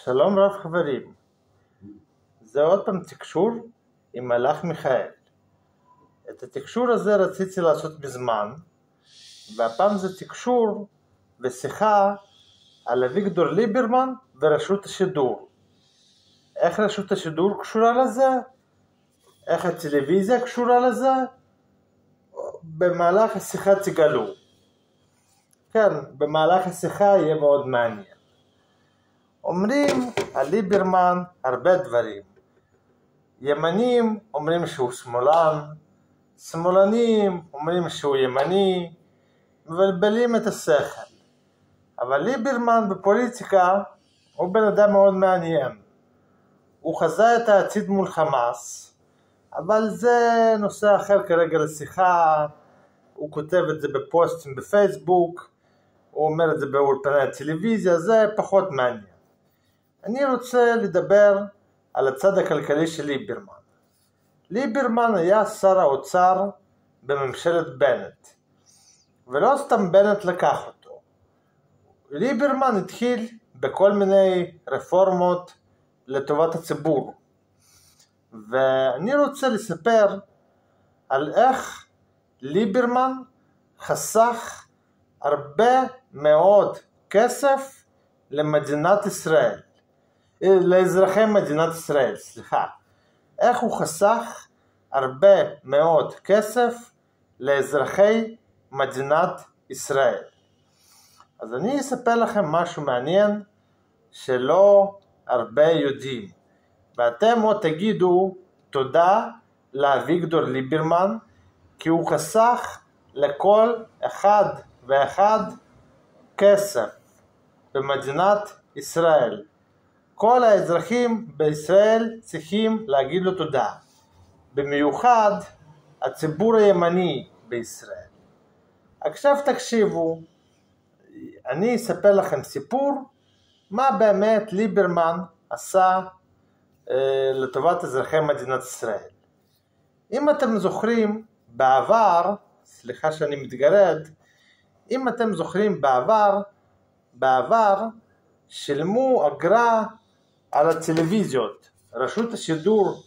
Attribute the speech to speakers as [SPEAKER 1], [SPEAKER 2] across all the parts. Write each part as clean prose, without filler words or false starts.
[SPEAKER 1] שלום רב חברים, זה עוד פעם תקשור עם מלאך מיכאל. את התקשור הזה רציתי לעשות בזמן, והפעם זה תקשור ושיחה על אביגדור ליברמן ורשות השידור. איך רשות השידור קשורה לזה? איך הטלוויזיה קשורה לזה? במהלך השיחה תגלו. כן, במהלך השיחה יהיה מאוד מעניין. אומרים על ליברמן הרבה דברים. ימנים אומרים שהוא שמאלן, שמאלנים אומרים שהוא ימני, מבלבלים את השכל. אבל ליברמן בפוליטיקה הוא בן אדם מאוד מעניין. הוא חזה את העתיד מול חמאס, אבל זה נושא אחר כרגע לשיחה. הוא כותב את זה בפוסטים בפייסבוק, הוא אומר את זה באולפני הטלוויזיה, זה פחות מעניין. אני רוצה לדבר על הצד הכלכלי של ליברמן. ליברמן היה שר האוצר בממשלת בנט, ולא סתם בנט לקח אותו. ליברמן התחיל בכל מיני רפורמות לטובת הציבור, ואני רוצה לספר על איך ליברמן חסך הרבה מאוד כסף למדינת ישראל, לאזרחי מדינת ישראל, איך הוא חסך הרבה מאוד כסף לאזרחי מדינת ישראל. אז אני אספר לכם משהו מעניין שלא הרבה יודעים, ואתם עוד תגידו תודה לאביגדור ליברמן, כי הוא חסך לכל אחד ואחד כסף במדינת ישראל. כל האזרחים בישראל צריכים להגיד לו תודה, במיוחד הציבור הימני בישראל. עכשיו תקשיבו, אני אספר לכם סיפור מה באמת ליברמן עשה לטובת אזרחי מדינת ישראל. אם אתם זוכרים בעבר, סליחה שאני מתגרד, אם אתם זוכרים בעבר שילמו אגרה על הטלוויזיות. רשות השידור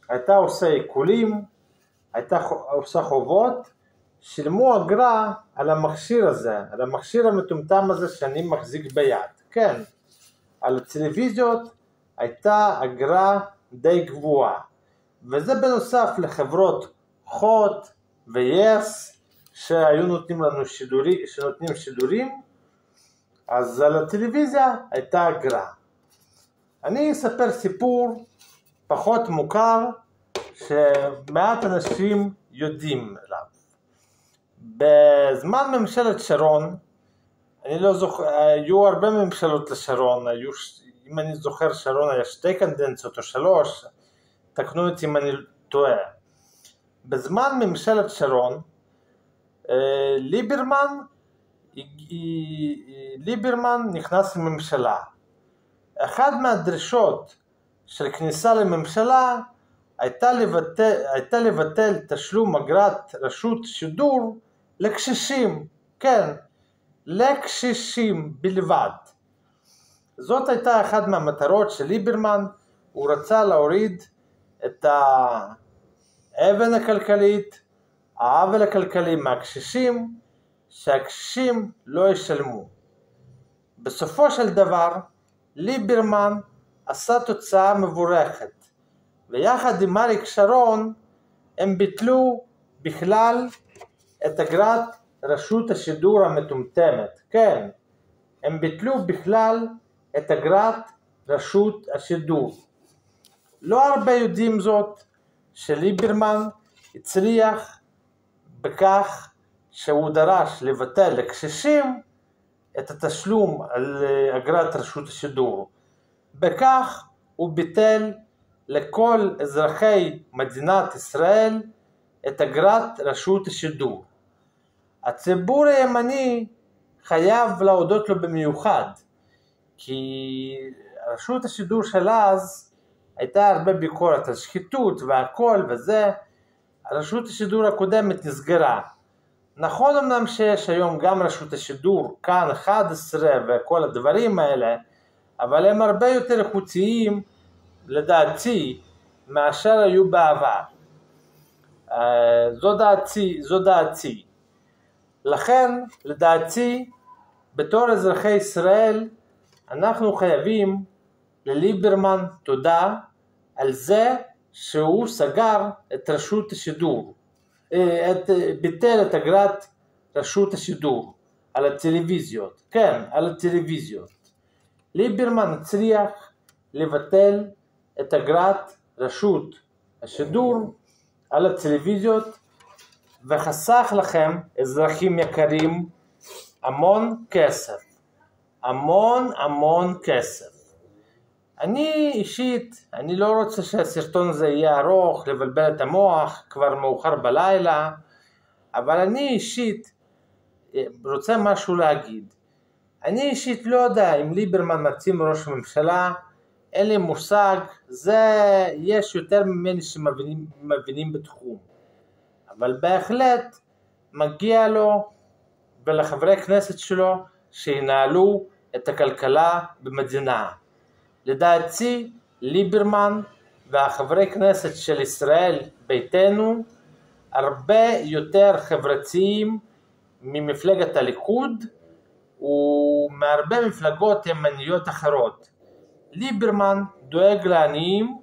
[SPEAKER 1] הייתה עושה עיקולים, הייתה עושה חובות, שילמו אגרה על המכשיר הזה, על המכשיר המטומטם הזה שאני מחזיק ביד. כן, על הטלוויזיות הייתה אגרה די גבוהה, וזה בנוסף לחברות חוט ויס שהיו נותנים לנו שידורים, אז על הטלוויזיה הייתה אגרה. אני אספר סיפור פחות מוכר שמעט אנשים יודעים עליו. בזמן ממשלת שרון, אני לא זוכר, היו הרבה ממשלות לשרון, אם אני זוכר שרון היה 2 קדנציות או 3, תקנו אותי אם אני טועה. בזמן ממשלת שרון, ליברמן נכנס לממשלה. אחד מהדרישות של כניסה לממשלה הייתה לבטל תשלום אגרת רשות שידור לקשישים, כן, לקשישים בלבד. זאת הייתה אחת מהמטרות של ליברמן. הוא רצה להוריד את האבן הכלכלית, העוול הכלכלי מהקשישים, שהקשישים לא ישלמו. בסופו של דבר ליברמן עשה תוצאה מבורכת, ויחד עם אריק שרון הם ביטלו בכלל את אגרת רשות השידור המטומטמת. כן, הם ביטלו בכלל את אגרת רשות השידור. לא הרבה יודעים זאת, שליברמן הצליח בכך שהוא דרש לבטל לקשישים את התשלום על אגרת רשות השידור. בכך הוא ביטל לכל אזרחי מדינת ישראל את אגרת רשות השידור. הציבור הימני חייב להודות לו במיוחד, כי רשות השידור של אז הייתה הרבה ביקורת על שחיתות והכל וזה. רשות השידור הקודמת נסגרה. נכון אמנם שיש היום גם רשות השידור, כאן 11 וכל הדברים האלה, אבל הם הרבה יותר איכותיים לדעתי מאשר היו בעבר. זו דעתי. לכן לדעתי בתור אזרחי ישראל אנחנו חייבים לליברמן תודה על זה שהוא סגר את רשות השידור, ביטל את אגרת רשות השידור על הטלוויזיות. כן, על הטלוויזיות. ליברמן הצליח לבטל את אגרת רשות השידור על הטלוויזיות וחסך לכם, אזרחים יקרים, המון כסף. המון כסף. אני אישית, אני לא רוצה שהסרטון הזה יהיה ארוך, לבלבל את המוח, כבר מאוחר בלילה, אבל אני אישית רוצה משהו להגיד. אני אישית לא יודע אם ליברמן מתאים ראש ממשלה, אין לי מושג, יש יותר ממני שמבינים בתחום. אבל בהחלט מגיע לו ולחברי כנסת שלו שינהלו את הכלכלה במדינה. לדעתי ליברמן והחברי כנסת של ישראל ביתנו הרבה יותר חברתיים ממפלגת הליכוד ומהרבה מפלגות ימניות אחרות. ליברמן דואג לעניים,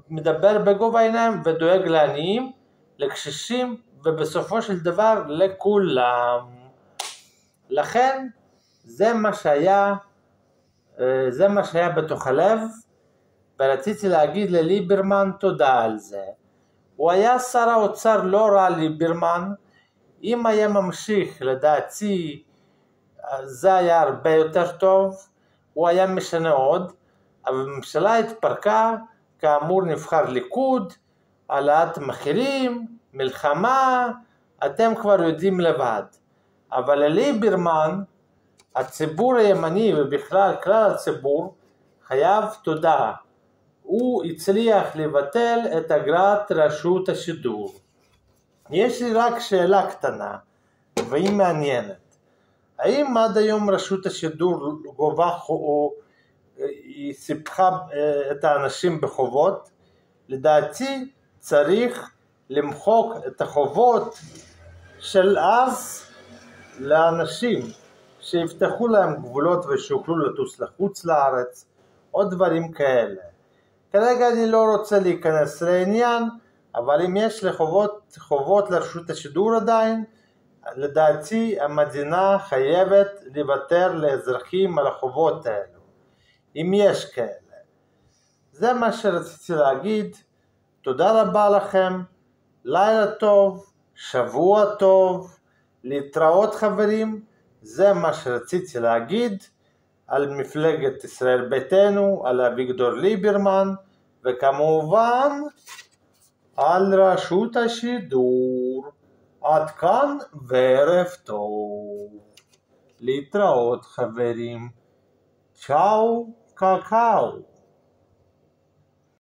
[SPEAKER 1] מדבר בגובה העיניים ודואג לעניים, לקשישים ובסופו של דבר לכולם. לכן זה מה שהיה בתוך הלב, ורציתי להגיד לליברמן תודה על זה. הוא היה שר האוצר לא רע ליברמן, אם היה ממשיך לדעתי זה היה הרבה יותר טוב, הוא היה משנה עוד, אבל הממשלה התפרקה, כאמור נבחר ליכוד, העלאת מחירים, מלחמה, אתם כבר יודעים לבד. אבל לליברמן, הציבור הימני ובכלל כלל הציבור חייב תודה. הוא הצליח לבטל את אגרת רשות השידור. יש לי רק שאלה קטנה, והיא מעניינת. האם עד היום רשות השידור גובה או היא סיפחה את האנשים בחובות? לדעתי צריך למחוק את החובות של אז לאנשים שיפתחו להם גבולות ושיוכלו לטוס לחוץ לארץ או דברים כאלה. כרגע אני לא רוצה להיכנס לעניין, אבל אם יש חובות לרשות השידור עדיין, לדעתי המדינה חייבת לוותר לאזרחים על החובות האלו, אם יש כאלה. זה מה שרציתי להגיד. תודה רבה לכם, לילה טוב, שבוע טוב, להתראות חברים. זה מה שרציתי להגיד על מפלגת ישראל ביתנו, על אביגדור ליברמן, וכמובן על רשות השידור. עד כאן וערב טוב. להתראות חברים. צ'או קקאו.